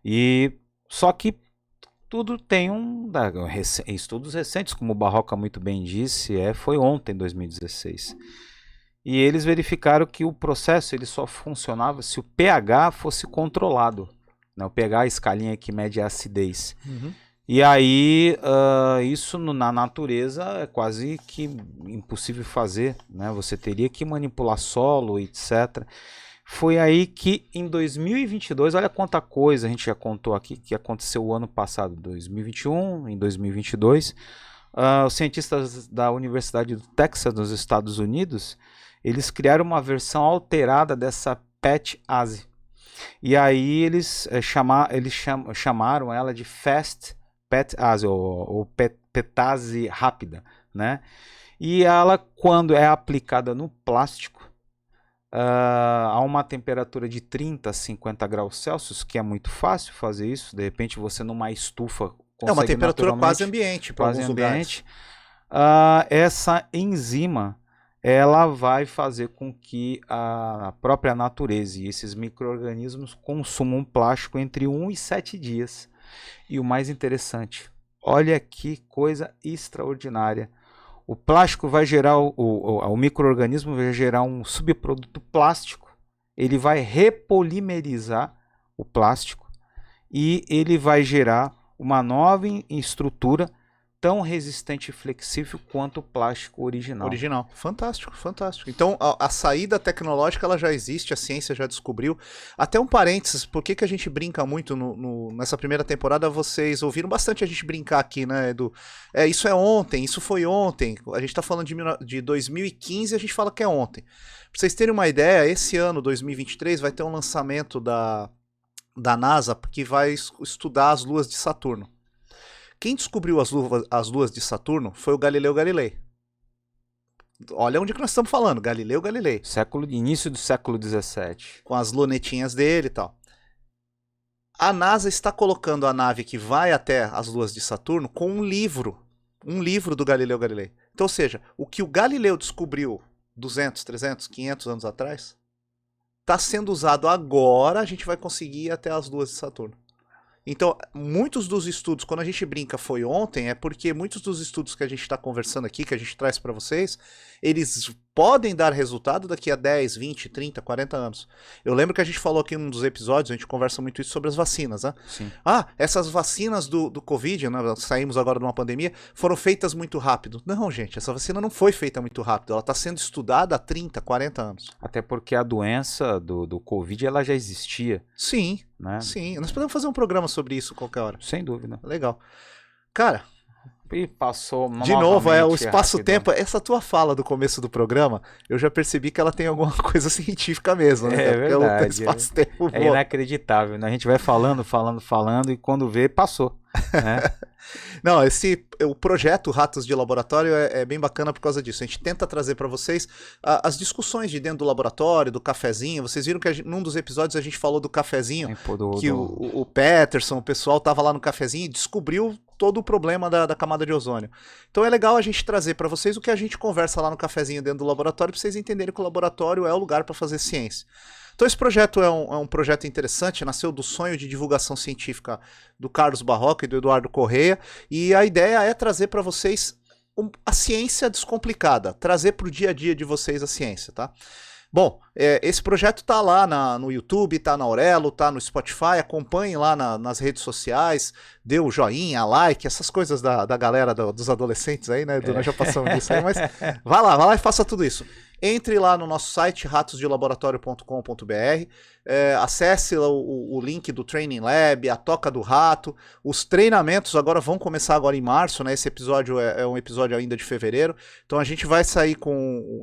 E só que tudo tem estudos recentes, como o Barroca muito bem disse, foi ontem, 2016. E eles verificaram que o processo ele só funcionava se o pH fosse controlado, né? O pH é a escalinha que mede a acidez. E aí, isso na natureza é quase que impossível fazer, né? Você teria que manipular solo, etc. Foi aí que em 2022, olha quanta coisa a gente já contou aqui que aconteceu o ano passado, 2021, em 2022. Os cientistas da Universidade do Texas, nos Estados Unidos, eles criaram uma versão alterada dessa PET-ASE. E aí eles chamaram ela de Fast PET-ASE, ou PET-ASE rápida, né? E ela, quando é aplicada no plástico, a uma temperatura de 30 a 50 graus Celsius, que é muito fácil fazer isso, de repente você numa estufa consegue É uma temperatura quase ambiente para alguns lugares. Essa enzima ela vai fazer com que a própria natureza e esses micro-organismos consumam plástico entre 1 e 7 dias. E o mais interessante, olha que coisa extraordinária. O plástico vai gerar, o micro-organismo vai gerar um subproduto plástico. Ele vai repolimerizar o plástico e ele vai gerar uma nova estrutura tão resistente e flexível quanto o plástico original. Fantástico, fantástico. Então, a saída tecnológica ela já existe, a ciência já descobriu. Até um parênteses, por que a gente brinca muito nessa primeira temporada? Vocês ouviram bastante a gente brincar aqui, né, Edu? Isso é ontem, isso foi ontem. A gente tá falando de 2015 e a gente fala que é ontem. Pra vocês terem uma ideia, esse ano, 2023, vai ter um lançamento da NASA que vai estudar as luas de Saturno. Quem descobriu as luas de Saturno foi o Galileu Galilei. Olha onde que nós estamos falando, Galileu Galilei. Início do século XVII. Com as lunetinhas dele e tal. A NASA está colocando a nave que vai até as luas de Saturno com um livro do Galileu Galilei. Então, ou seja, o que o Galileu descobriu 200, 300, 500 anos atrás, está sendo usado agora, a gente vai conseguir ir até as luas de Saturno. Então, muitos dos estudos, quando a gente brinca foi ontem, é porque muitos dos estudos que a gente está conversando aqui, que a gente traz para vocês, eles podem dar resultado daqui a 10, 20, 30, 40 anos. Eu lembro que a gente falou aqui num dos episódios, a gente conversa muito isso sobre as vacinas, né? Sim. Essas vacinas do Covid, né, saímos agora de uma pandemia, foram feitas muito rápido. Não, gente, essa vacina não foi feita muito rápido, ela está sendo estudada há 30, 40 anos. Até porque a doença do Covid, ela já existia. Sim, né? Sim. Nós podemos fazer um programa sobre isso qualquer hora. Sem dúvida. Legal. Cara... E passou de novo, o espaço-tempo. Essa tua fala do começo do programa, eu já percebi que ela tem alguma coisa científica mesmo, né? É verdade. O espaço-tempo é inacreditável, né? A gente vai falando e quando vê, passou. Né? Não, o projeto Ratos de Laboratório é bem bacana por causa disso. A gente tenta trazer para vocês as discussões de dentro do laboratório, do cafezinho. Vocês viram que num dos episódios a gente falou do cafezinho, que o Peterson, o pessoal tava lá no cafezinho e descobriu todo o problema da camada de ozônio. Então é legal a gente trazer para vocês o que a gente conversa lá no cafezinho dentro do laboratório, para vocês entenderem que o laboratório é o lugar para fazer ciência. Então esse projeto é um projeto interessante, nasceu do sonho de divulgação científica do Carlos Barroca e do Eduardo Correia, e a ideia é trazer para vocês a ciência descomplicada, trazer para o dia a dia de vocês a ciência, tá? Bom, esse projeto tá lá no YouTube, tá na Aurelo, tá no Spotify, acompanhem lá nas redes sociais, dê o joinha, like, essas coisas da galera dos adolescentes aí, né? Nós já passamos disso aí, mas vai lá e faça tudo isso. Entre lá no nosso site, ratosdelaboratorio.com.br, acesse o link do Training Lab, a Toca do Rato, os treinamentos agora vão começar agora em março, né? Esse episódio é um episódio ainda de fevereiro, então a gente vai sair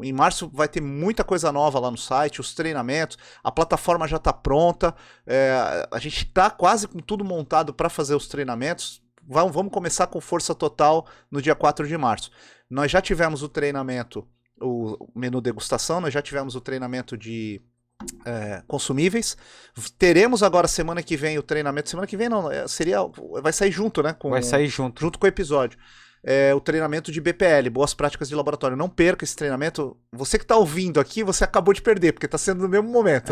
em março vai ter muita coisa nova lá no site, os treinamentos, a plataforma já está pronta, a gente está quase com tudo montado para fazer os treinamentos. Vamos começar com força total no dia 4 de março. Nós já tivemos o treinamento, o menu degustação, nós já tivemos o treinamento de consumíveis. Teremos agora semana que vem o treinamento. Semana que vem não, vai sair junto, né? Vai sair junto com o episódio. O treinamento de BPL, Boas Práticas de Laboratório. Não perca esse treinamento. Você que está ouvindo aqui, você acabou de perder, porque está sendo no mesmo momento.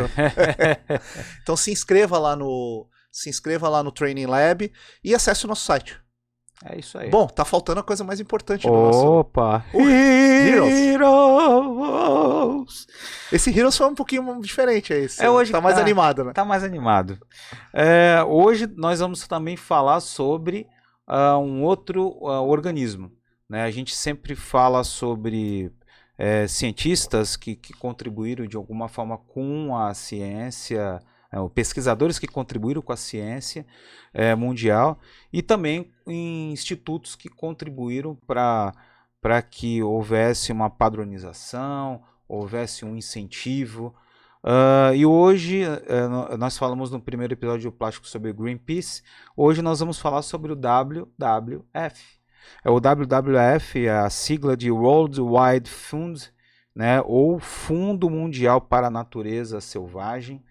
Então se inscreva lá no se inscreva lá no Training Lab e acesse o nosso site. É isso aí. Bom, tá faltando a coisa mais importante do nosso... Opa! Heroes! Esse Heroes foi um pouquinho diferente aí. Hoje tá mais animado, né? Tá mais animado. Hoje nós vamos também falar sobre um outro organismo. Né? A gente sempre fala sobre cientistas que contribuíram de alguma forma com a ciência, pesquisadores que contribuíram com a ciência mundial e também em institutos que contribuíram para que houvesse uma padronização, houvesse um incentivo. E hoje, nós falamos no primeiro episódio do Plástico sobre o Greenpeace, hoje nós vamos falar sobre o WWF. O WWF é a sigla de World Wide Fund, né, ou Fundo Mundial para a Natureza Selvagem.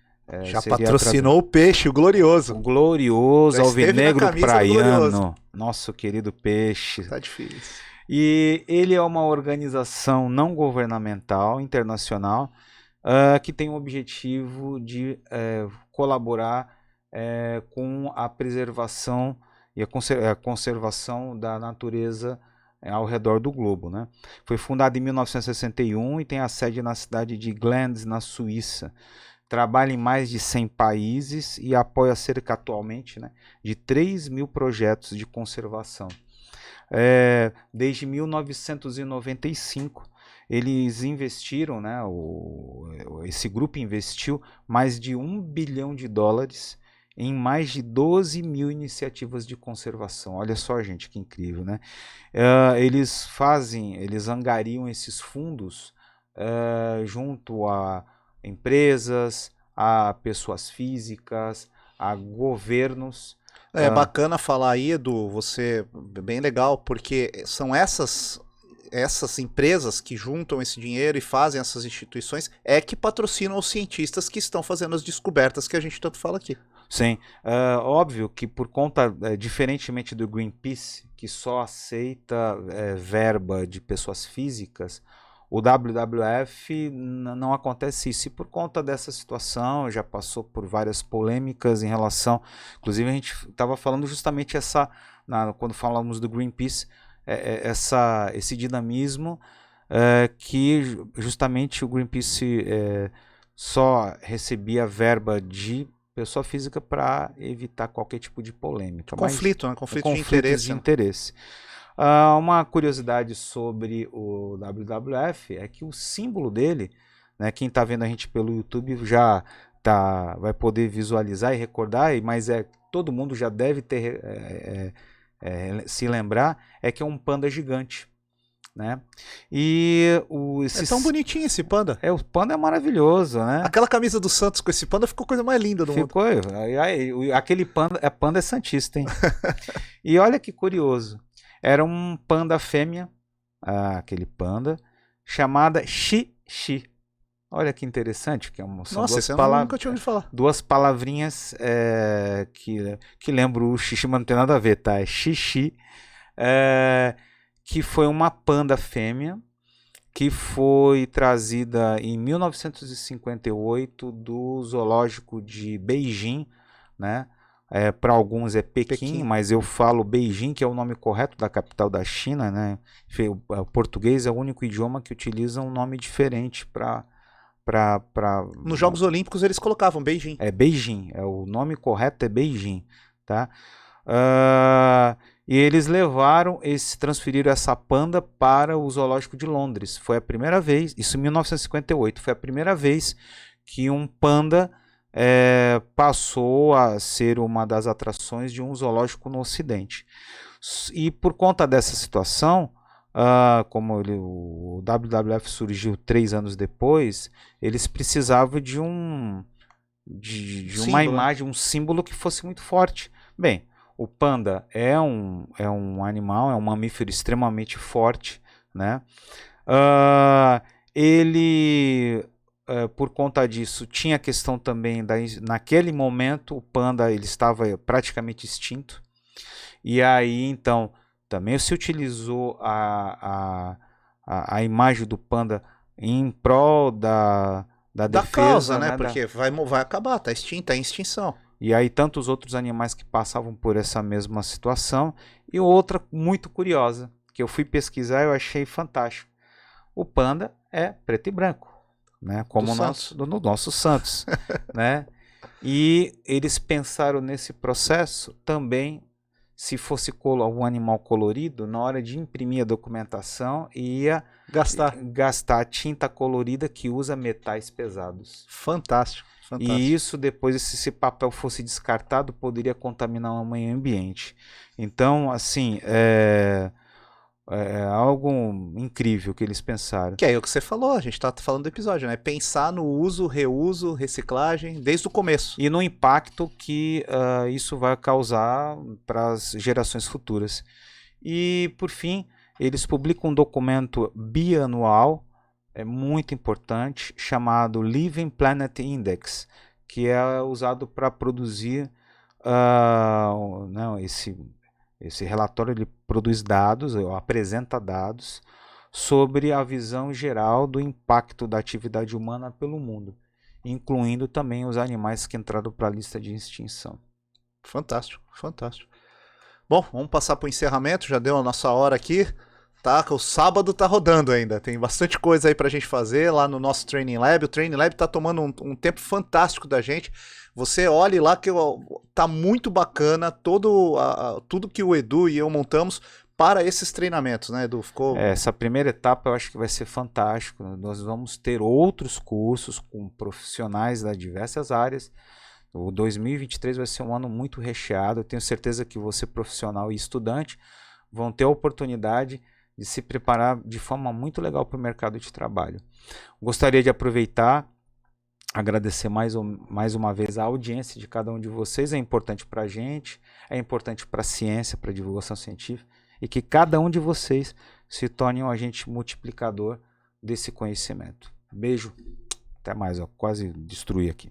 Já patrocinou o peixe, o glorioso. O glorioso, alvinegro praiano. Nosso querido peixe. Tá difícil. E ele é uma organização não governamental, internacional, que tem o objetivo de colaborar com a preservação e a conservação da natureza ao redor do globo. Né? Foi fundado em 1961 e tem a sede na cidade de Glens, na Suíça. Trabalha em mais de 100 países e apoia cerca atualmente, né, de 3.000 projetos de conservação. Desde 1995, eles investiram, né, esse grupo investiu mais de $1 bilhão em mais de 12.000 iniciativas de conservação. Olha só, gente, que incrível, né? Eles angariam esses fundos junto a empresas, a pessoas físicas, a governos. É bacana falar aí, Edu, você, bem legal, porque são essas empresas que juntam esse dinheiro e fazem essas instituições que patrocinam os cientistas que estão fazendo as descobertas que a gente tanto fala aqui. Sim, óbvio que por conta, diferentemente do Greenpeace, que só aceita verba de pessoas físicas, o WWF não acontece isso, e por conta dessa situação já passou por várias polêmicas em relação, inclusive a gente estava falando justamente quando falamos do Greenpeace, esse dinamismo que justamente o Greenpeace só recebia verba de pessoa física para evitar qualquer tipo de polêmica. Conflito, né? Conflito de interesse. Uma curiosidade sobre o WWF é que o símbolo dele, né, quem está vendo a gente pelo YouTube já vai poder visualizar e recordar, mas todo mundo já deve ter se lembrar, que é um panda gigante. Né? E é tão bonitinho esse panda. O panda é maravilhoso, né? Aquela camisa do Santos com esse panda ficou a coisa mais linda do mundo. Aquele panda é santista, hein? E olha que curioso. Era um panda fêmea, aquele panda, chamada Xixi. Olha que interessante, que são Nossa, eu nunca tinha ouvido falar. Duas palavrinhas que lembram o xixi, mas não tem nada a ver, tá? É Xixi, que foi uma panda fêmea que foi trazida em 1958 do zoológico de Beijing, né? Para alguns é Pequim, mas eu falo Beijing, que é o nome correto da capital da China, né? O português é o único idioma que utiliza um nome diferente para Nos Jogos Olímpicos eles colocavam Beijing. Beijing, o nome correto é Beijing, tá? E eles transferiram essa panda para o Zoológico de Londres. Foi a primeira vez, isso em 1958, foi a primeira vez que um panda passou a ser uma das atrações de um zoológico no Ocidente. E por conta dessa situação, como o WWF surgiu 3 anos depois, eles precisavam de uma imagem, um símbolo que fosse muito forte. Bem, o panda é um animal, é um mamífero extremamente forte, né? Ele, por conta disso, tinha a questão também naquele momento o panda ele estava praticamente extinto, e aí então também se utilizou a imagem do panda em prol da defesa, causa, né? Porque vai acabar, tá extinto, tá em extinção. E aí tantos outros animais que passavam por essa mesma situação. E outra muito curiosa, que eu fui pesquisar e eu achei fantástico. O panda é preto e branco, né? Como no nosso Santos, né? E eles pensaram nesse processo também, se fosse algum animal colorido, na hora de imprimir a documentação, ia gastar tinta colorida que usa metais pesados. Fantástico. E isso depois, se esse papel fosse descartado, poderia contaminar o meio ambiente. Então, assim, é algo incrível que eles pensaram. Que é o que você falou, a gente está falando do episódio, né? Pensar no uso, reuso, reciclagem, desde o começo. E no impacto que isso vai causar para as gerações futuras. E, por fim, eles publicam um documento bianual, muito importante, chamado Living Planet Index, que é usado para produzir esse relatório. Ele produz dados, apresenta dados sobre a visão geral do impacto da atividade humana pelo mundo, incluindo também os animais que entraram para a lista de extinção. Fantástico, fantástico. Bom, vamos passar para o encerramento, já deu a nossa hora aqui. Tá, o sábado tá rodando ainda, tem bastante coisa aí pra gente fazer lá no nosso Training Lab. O Training Lab tá tomando um tempo fantástico da gente. Você olhe lá que tá muito bacana tudo que o Edu e eu montamos para esses treinamentos, né, Edu? Essa primeira etapa eu acho que vai ser fantástico. Nós vamos ter outros cursos com profissionais das diversas áreas. O 2023 vai ser um ano muito recheado. Eu tenho certeza que você, profissional e estudante, vão ter a oportunidade de se preparar de forma muito legal para o mercado de trabalho. Gostaria de aproveitar, agradecer mais uma vez a audiência de cada um de vocês. É importante para a gente, é importante para a ciência, para a divulgação científica, e que cada um de vocês se torne um agente multiplicador desse conhecimento. Beijo. Até mais, ó, quase destruí aqui.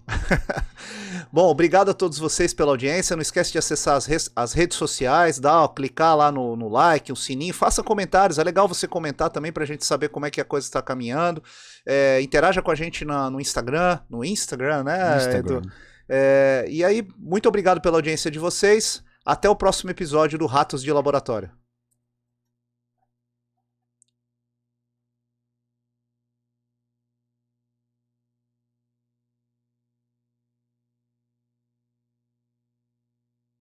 Bom, obrigado a todos vocês pela audiência. Não esquece de acessar as redes sociais, clicar lá no like, o sininho, faça comentários. É legal você comentar também para a gente saber como é que a coisa está caminhando. Interaja com a gente no Instagram, né, Edu? E aí, muito obrigado pela audiência de vocês. Até o próximo episódio do Ratos de Laboratório.